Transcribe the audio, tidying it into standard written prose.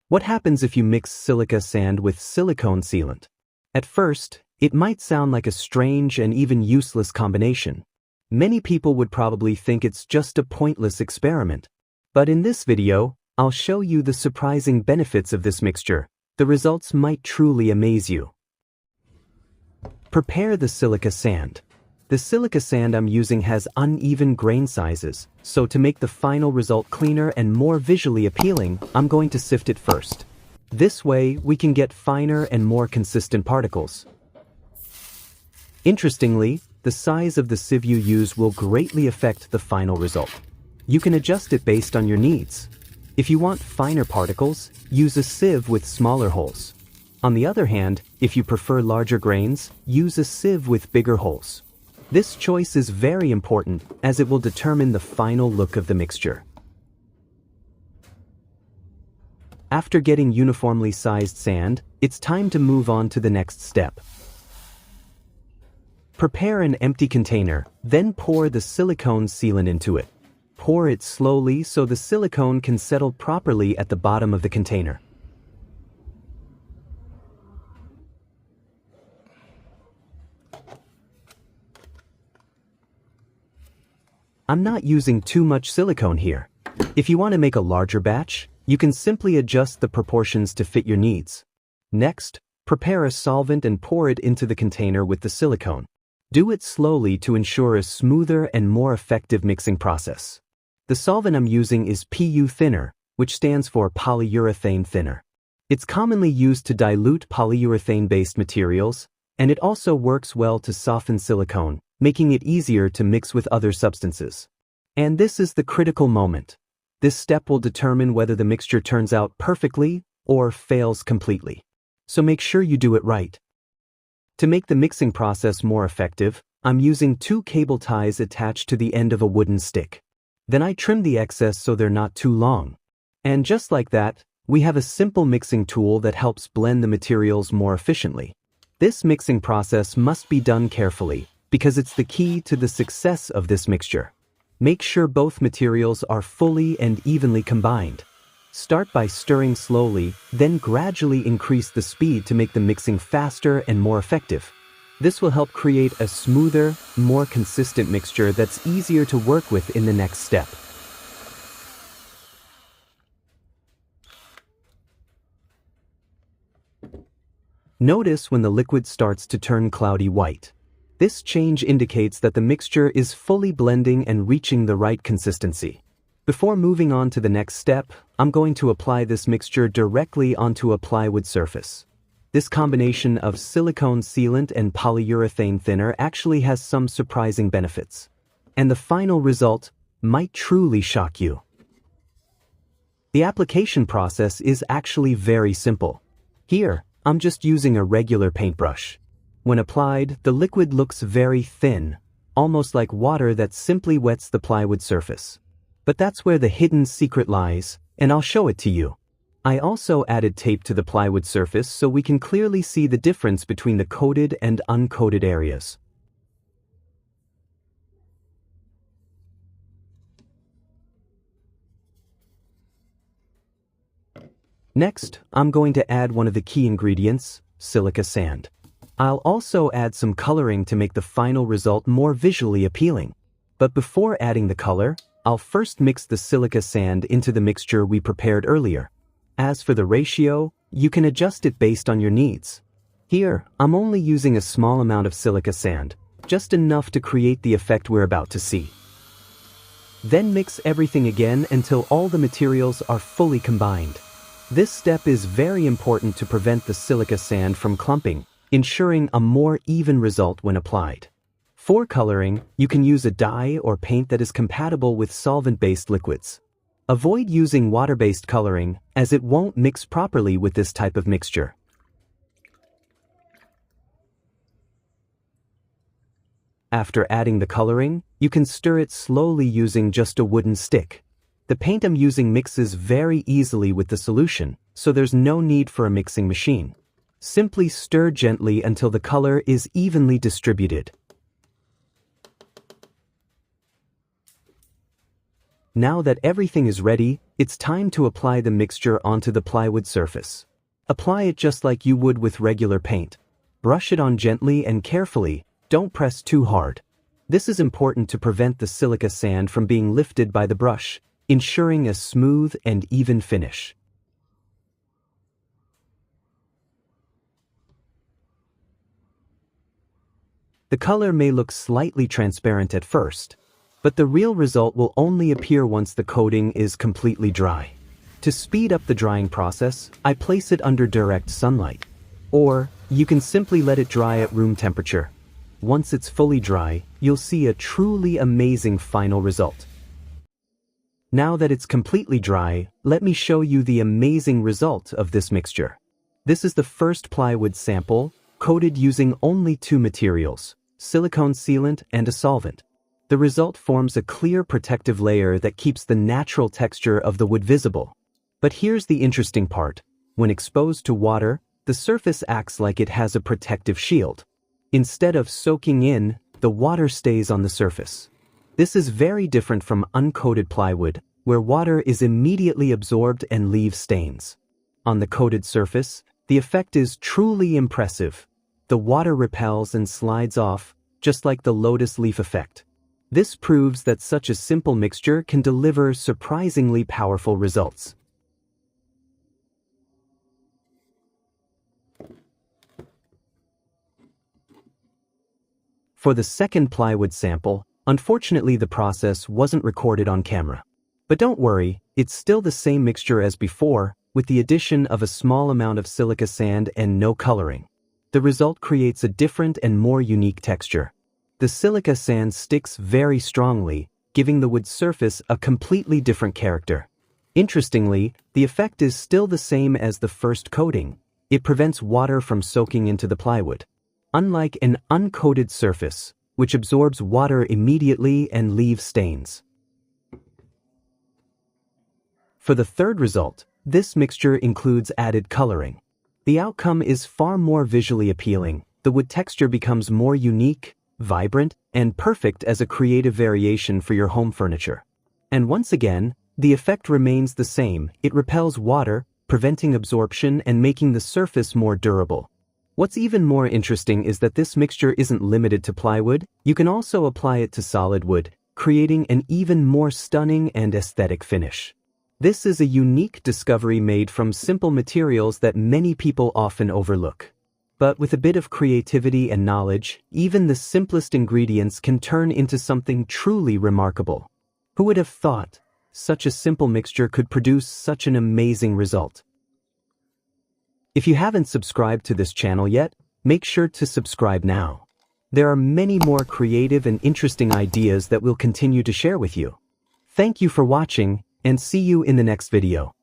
What happens if you mix silica sand with silicone sealant? At first, it might sound like a strange and even useless combination. Many people would probably think it's just a pointless experiment. But in this video, I'll show you the surprising benefits of this mixture. The results might truly amaze you. Prepare the silica sand. The silica sand I'm using has uneven grain sizes, so to make the final result cleaner and more visually appealing, I'm going to sift it first. This way, we can get finer and more consistent particles. Interestingly, the size of the sieve you use will greatly affect the final result. You can adjust it based on your needs. If you want finer particles, use a sieve with smaller holes. On the other hand, if you prefer larger grains, use a sieve with bigger holes. This choice is very important as it will determine the final look of the mixture. After getting uniformly sized sand, it's time to move on to the next step. Prepare an empty container, then pour the silicone sealant into it. Pour it slowly so the silicone can settle properly at the bottom of the container. I'm not using too much silicone here. If you want to make a larger batch, you can simply adjust the proportions to fit your needs. Next, prepare a solvent and pour it into the container with the silicone. Do it slowly to ensure a smoother and more effective mixing process. The solvent I'm using is PU thinner, which stands for polyurethane thinner. It's commonly used to dilute polyurethane-based materials, and it also works well to soften silicone, making it easier to mix with other substances. And this is the critical moment. This step will determine whether the mixture turns out perfectly or fails completely. So make sure you do it right. To make the mixing process more effective, I'm using 2 cable ties attached to the end of a wooden stick. Then I trim the excess so they're not too long. And just like that, we have a simple mixing tool that helps blend the materials more efficiently. This mixing process must be done carefully, because it's the key to the success of this mixture. Make sure both materials are fully and evenly combined. Start by stirring slowly, then gradually increase the speed to make the mixing faster and more effective. This will help create a smoother, more consistent mixture that's easier to work with in the next step. Notice when the liquid starts to turn cloudy white. This change indicates that the mixture is fully blending and reaching the right consistency. Before moving on to the next step, I'm going to apply this mixture directly onto a plywood surface. This combination of silicone sealant and polyurethane thinner actually has some surprising benefits. And the final result might truly shock you. The application process is actually very simple. Here, I'm just using a regular paintbrush. When applied, the liquid looks very thin, almost like water that simply wets the plywood surface. But that's where the hidden secret lies, and I'll show it to you. I also added tape to the plywood surface so we can clearly see the difference between the coated and uncoated areas. Next, I'm going to add one of the key ingredients, silica sand. I'll also add some coloring to make the final result more visually appealing. But before adding the color, I'll first mix the silica sand into the mixture we prepared earlier. As for the ratio, you can adjust it based on your needs. Here, I'm only using a small amount of silica sand, just enough to create the effect we're about to see. Then mix everything again until all the materials are fully combined. This step is very important to prevent the silica sand from clumping, ensuring a more even result when applied. For coloring, you can use a dye or paint that is compatible with solvent-based liquids. Avoid using water-based coloring, as it won't mix properly with this type of mixture. After adding the coloring, you can stir it slowly using just a wooden stick. The paint I'm using mixes very easily with the solution, so there's no need for a mixing machine. Simply stir gently until the color is evenly distributed. Now that everything is ready, It's time to apply the mixture onto the plywood surface. Apply it just like you would with regular paint. Brush it on gently and carefully, don't press too hard. This is important to prevent the silica sand from being lifted by the brush, ensuring a smooth and even finish. The color may look slightly transparent at first, but the real result will only appear once the coating is completely dry. To speed up the drying process, I place it under direct sunlight. Or, you can simply let it dry at room temperature. Once it's fully dry, you'll see a truly amazing final result. Now that it's completely dry, let me show you the amazing result of this mixture. This is the first plywood sample, coated using only 2 materials, silicone sealant and a solvent. The result forms a clear protective layer that keeps the natural texture of the wood visible. But here's the interesting part. When exposed to water, the surface acts like it has a protective shield. Instead of soaking in, the water stays on the surface. This is very different from uncoated plywood, where water is immediately absorbed and leaves stains. On the coated surface, the effect is truly impressive. The water repels and slides off, just like the lotus leaf effect. This proves that such a simple mixture can deliver surprisingly powerful results. For the second plywood sample, unfortunately the process wasn't recorded on camera. But don't worry, it's still the same mixture as before, with the addition of a small amount of silica sand and no coloring. The result creates a different and more unique texture. The silica sand sticks very strongly, giving the wood surface a completely different character. Interestingly, the effect is still the same as the first coating. It prevents water from soaking into the plywood. Unlike an uncoated surface, which absorbs water immediately and leaves stains. For the third result, this mixture includes added coloring. The outcome is far more visually appealing. The wood texture becomes more unique, vibrant, and perfect as a creative variation for your home furniture. And once again, the effect remains the same. It repels water, preventing absorption and making the surface more durable. What's even more interesting is that this mixture isn't limited to plywood. You can also apply it to solid wood, creating an even more stunning and aesthetic finish. This is a unique discovery made from simple materials that many people often overlook. But with a bit of creativity and knowledge, even the simplest ingredients can turn into something truly remarkable. Who would have thought such a simple mixture could produce such an amazing result? If you haven't subscribed to this channel yet, make sure to subscribe now. There are many more creative and interesting ideas that we'll continue to share with you. Thank you for watching, and see you in the next video.